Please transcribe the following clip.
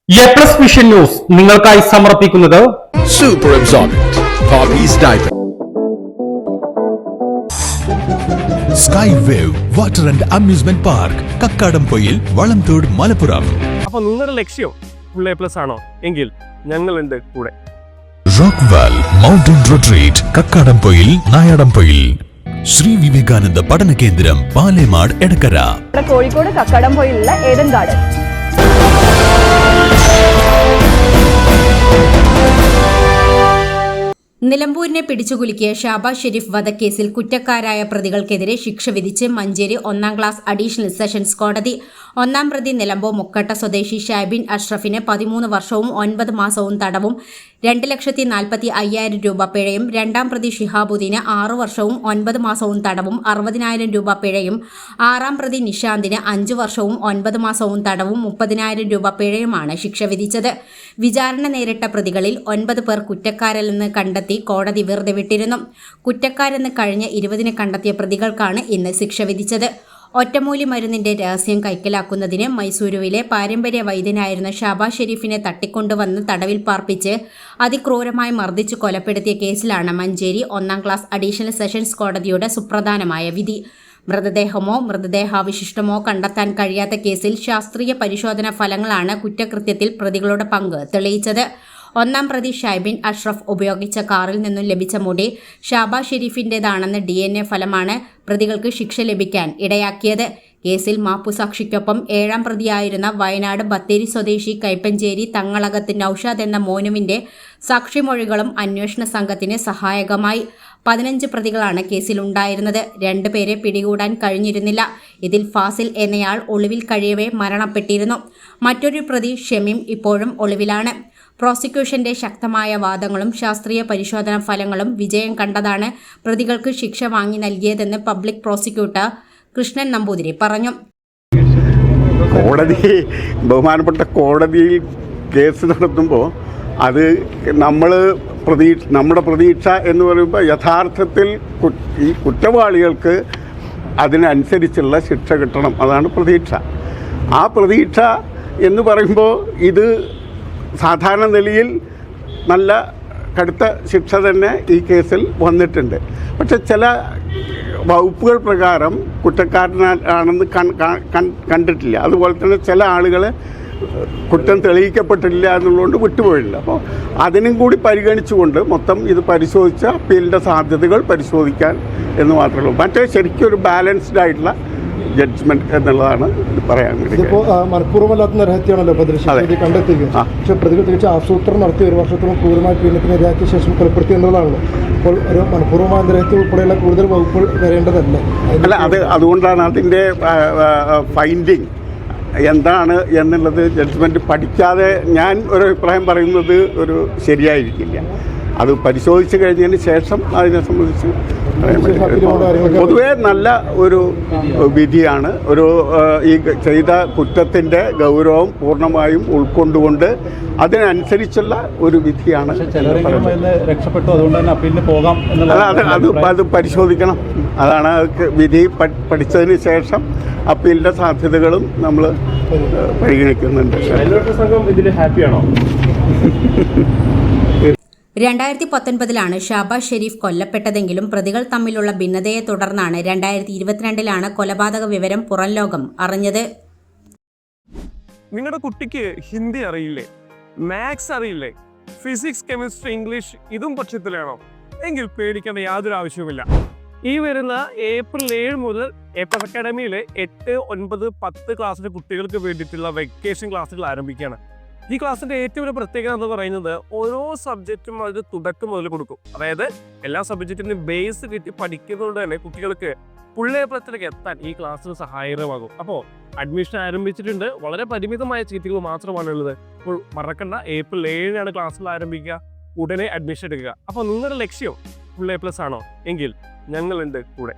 A plus vision news നിങ്ങൾക്കായി സമർപ്പിക്കുന്നത് super absorbent Popees diaper sky wave water and amusement park Kakkadampoyil Valamthode Malappuram. അപ്പൊ നിങ്ങളുടെ ലക്ഷ്യം ഫുൾ എ പ്ലസ് ആണോ എങ്കിൽ ഞങ്ങളുണ്ട് കൂടെ. Rockwall mountain retreat Kakkadampoyil Nayadampoyil. Sri Vivekananda പഠന കേന്ദ്രം പാലേമാട് എടക്കര. കോഴിക്കോട് കക്കാടംപൊയിലുള്ള ഏഡൻ ഗാർഡൻ. നിലമ്പൂരിനെ പിടിച്ചുകുലുക്കിയ ഷാബാസ് ഷെരീഫ് വധക്കേസിൽ കുറ്റക്കാരായ പ്രതികൾക്കെതിരെ ശിക്ഷ വിധിച്ച് മഞ്ചേരി 1-ാം ക്ലാസ് അഡീഷണൽ സെഷൻസ് കോടതി. 1-ാം പ്രതി നിലമ്പൂർ മുക്കട്ട സ്വദേശി ഷൈബിൻ അഷ്റഫിന് 13 വർഷവും 9 മാസവും തടവും 2,40,50,000 രൂപ പിഴയും, 2-ാം പ്രതി ഷിഹാബുദ്ദീന് 6 വർഷവും 9 മാസവും തടവും 60,000 രൂപ പിഴയും, 6-ാം പ്രതി നിഷാന്തിന് 5 വർഷവും 9 മാസവും തടവും 30,000 രൂപ പിഴയുമാണ് ശിക്ഷ വിധിച്ചത്. വിചാരണ നേരിട്ട പ്രതികളിൽ 9 പേർ കുറ്റക്കാരല്ലെന്ന് കണ്ടെത്തി കോടതി വെറുതെ വിട്ടിരുന്നു. കുറ്റക്കാരെന്ന് കഴിഞ്ഞ 20-ന് കണ്ടെത്തിയ പ്രതികൾക്കാണ് ഇന്ന് ശിക്ഷ വിധിച്ചത്. ഒറ്റമൂലി മരുന്നിന്റെ രഹസ്യം കൈക്കലാക്കുന്നതിന് മൈസൂരുവിലെ പാരമ്പര്യ വൈദ്യനായിരുന്ന ഷാബാസ് ഷെരീഫിനെ തട്ടിക്കൊണ്ടുവന്ന് തടവിൽ പാർപ്പിച്ച് അതിക്രൂരമായി മർദ്ദിച്ചു കൊലപ്പെടുത്തിയ കേസിലാണ് മഞ്ചേരി 1-ാം ക്ലാസ് അഡീഷണൽ സെഷൻസ് കോടതിയുടെ സുപ്രധാനമായ വിധി. മൃതദേഹമോ മൃതദേഹാവശിഷ്ടമോ കണ്ടെത്താൻ കഴിയാത്ത കേസിൽ ശാസ്ത്രീയ പരിശോധനാ ഫലങ്ങളാണ് കുറ്റകൃത്യത്തിൽ പ്രതികളുടെ പങ്ക് തെളിയിച്ചത്. 1-ാം പ്രതി ഷൈബിൻ അഷ്റഫ് ഉപയോഗിച്ച കാറിൽ നിന്നും ലഭിച്ച മുടി ഷാബാസ് ഷെരീഫിൻ്റെതാണെന്ന DNA ഫലമാണ് പ്രതികൾക്ക് ശിക്ഷ ലഭിക്കാൻ ഇടയാക്കിയത്. കേസിൽ മാപ്പുസാക്ഷിക്കൊപ്പം 7-ാം പ്രതിയായിരുന്ന വയനാട് ബത്തേരി സ്വദേശി കൈപ്പഞ്ചേരി തങ്ങളകത്ത് നൌഷാദ് എന്ന മോനുവിന്റെ സാക്ഷിമൊഴികളും അന്വേഷണ സംഘത്തിന് സഹായകമായി. 15 പ്രതികളാണ് കേസിലുണ്ടായിരുന്നത്. 2 പേരെ പിടികൂടാൻ കഴിഞ്ഞിരുന്നില്ല. ഇതിൽ ഫാസിൽ എന്നയാൾ ഒളിവിൽ കഴിയവേ മരണപ്പെട്ടിരുന്നു. മറ്റൊരു പ്രതി ഷമീം ഇപ്പോഴും ഒളിവിലാണ്. പ്രോസിക്യൂഷന്റെ ശക്തമായ വാദങ്ങളും ശാസ്ത്രീയ പരിശോധനാ ഫലങ്ങളും വിജയം കണ്ടതാണ് പ്രതികൾക്ക് ശിക്ഷ വാങ്ങി നൽകിയതെന്ന് പബ്ലിക് പ്രോസിക്യൂട്ടർ കൃഷ്ണൻ നമ്പൂതിരി പറഞ്ഞു. ബഹുമാനപ്പെട്ട കോടതിയിൽ കേസ് നടത്തുമ്പോൾ അത് നമ്മുടെ പ്രതീക്ഷ എന്ന് പറയുമ്പോൾ യഥാർത്ഥത്തിൽ ഈ കുറ്റവാളികൾക്ക് അതിനനുസരിച്ചുള്ള ശിക്ഷ കിട്ടണം, അതാണ് പ്രതീക്ഷ. ആ പ്രതീക്ഷ എന്ന് പറയുമ്പോൾ ഇത് സാധാരണ നിലയിൽ നല്ല കടുത്ത ശിക്ഷ തന്നെ ഈ കേസിൽ വന്നിട്ടുണ്ട്. പക്ഷെ ചില വകുപ്പുകൾ പ്രകാരം കുറ്റക്കാരനാണെന്ന് കണ്ടിട്ടില്ല. അതുപോലെ തന്നെ ചില ആളുകൾ കുറ്റം തെളിയിക്കപ്പെട്ടില്ല എന്നുള്ളതുകൊണ്ട് വിട്ടുപോയില്ല. അപ്പോൾ അതിനും കൂടി പരിഗണിച്ചുകൊണ്ട് മൊത്തം ഇത് പരിശോധിച്ച അപ്പീലിൻ്റെ സാധ്യതകൾ പരിശോധിക്കാൻ എന്ന് മാത്രമേ ഉള്ളൂ. മറ്റേ ശരിക്കും ഒരു ബാലൻസ്ഡ് ആയിട്ടുള്ള ജഡ്ജ്മെന്റ് എന്നുള്ളതാണ് പറയാൻ വേണ്ടി. ഇപ്പോൾ മനഃപൂർവ്വമല്ലാത്ത നരഹത്യയാണല്ലോ കണ്ടെത്തിയിരിക്കുന്നത്. പക്ഷെ പ്രതികൾ തികച്ച ആസൂത്രണം നടത്തി 1 വർഷത്തോളം ക്രൂരമായ പീഡനത്തിന് ഇരയാക്കിയ ശേഷം കൊലപ്പെടുത്തി എന്നുള്ളതാണല്ലോ. അപ്പോൾ ഒരു മനഃപൂർവ്വമായ നരഹത്യം ഉൾപ്പെടെയുള്ള കൂടുതൽ വകുപ്പുകൾ വരേണ്ടതല്ലേ? അല്ല, അതുകൊണ്ടാണ് അതിൻ്റെ ഫൈൻഡിങ് എന്താണ് എന്നുള്ളത് ജഡ്ജ്മെന്റ് പഠിക്കാതെ ഞാൻ ഒരു അഭിപ്രായം പറയുന്നത് ഒരു ശരിയായിരിക്കില്ല. അത് പരിശോധിച്ച് കഴിഞ്ഞതിന് ശേഷം അതിനെ സംബന്ധിച്ച് പൊതുവേ നല്ല ഒരു വിധിയാണ്. ഈ ചെയ്ത കുറ്റത്തിൻ്റെ ഗൗരവം പൂർണ്ണമായും ഉൾക്കൊണ്ടുകൊണ്ട് അതിനനുസരിച്ചുള്ള ഒരു വിധിയാണ്. അത് പരിശോധിക്കണം. അതാണ് വിധി പഠിച്ചതിന് ശേഷം അപ്പീലിൻ്റെ സാധ്യതകളും നമ്മൾ പരിഗണിക്കുന്നുണ്ട്. 2019-ലാണ് ഷാബാസ് ഷെരീഫ് കൊല്ലപ്പെട്ടതെങ്കിലും പ്രതികൾ തമ്മിലുള്ള ഭിന്നതയെ തുടർന്നാണ് 2022-ലാണ് കൊലപാതക വിവരം പുറം ലോകം അറിഞ്ഞത്. നിങ്ങളുടെ കുട്ടിക്ക് ഹിന്ദി അറിയില്ലേ, മാത്സ് അറിയില്ലേ, ഫിസിക്സ്, കെമിസ്ട്രി, ഇംഗ്ലീഷ് ഇതും പക്ഷത്തിലാണോ എങ്കിൽ പേടിക്കേണ്ട യാതൊരു ആവശ്യവുമില്ല. ഈ വരുന്ന ഏപ്രിൽ 7 മുതൽ എ പ്ലസ് അക്കാഡമിയിലെ 8, 9, 10 ക്ലാസ്സിലെ കുട്ടികൾക്ക് വേണ്ടിയിട്ടുള്ള വെക്കേഷൻ ക്ലാസ്സുകൾ ആരംഭിക്കുകയാണ്. ഈ ക്ലാസ്സിന്റെ ഏറ്റവും വലിയ പ്രത്യേകത എന്ന് പറയുന്നത് ഓരോ സബ്ജക്റ്റും അത് തുടക്കം മുതൽ കൊടുക്കും. അതായത് എല്ലാ സബ്ജക്റ്റിനും ബേസ് കിട്ടി പഠിക്കുന്നതുകൊണ്ട് തന്നെ കുട്ടികൾക്ക് ഫുൾ എ പ്ലസിലേക്ക് എത്താൻ ഈ ക്ലാസ്സിന് സഹായകരമാകും. അപ്പോൾ അഡ്മിഷൻ ആരംഭിച്ചിട്ടുണ്ട്. വളരെ പരിമിതമായ സീറ്റുകൾ മാത്രമാണ് ഉള്ളത്. അപ്പോൾ മറക്കണ്ട, ഏപ്രിൽ 7-നാണ് ക്ലാസ്സുകൾ ആരംഭിക്കുക. ഉടനെ അഡ്മിഷൻ എടുക്കുക. അപ്പോൾ നിങ്ങളുടെ ലക്ഷ്യം ഫുൾ എ പ്ലസ് ആണോ എങ്കിൽ ഞങ്ങളുണ്ട് കൂടെ.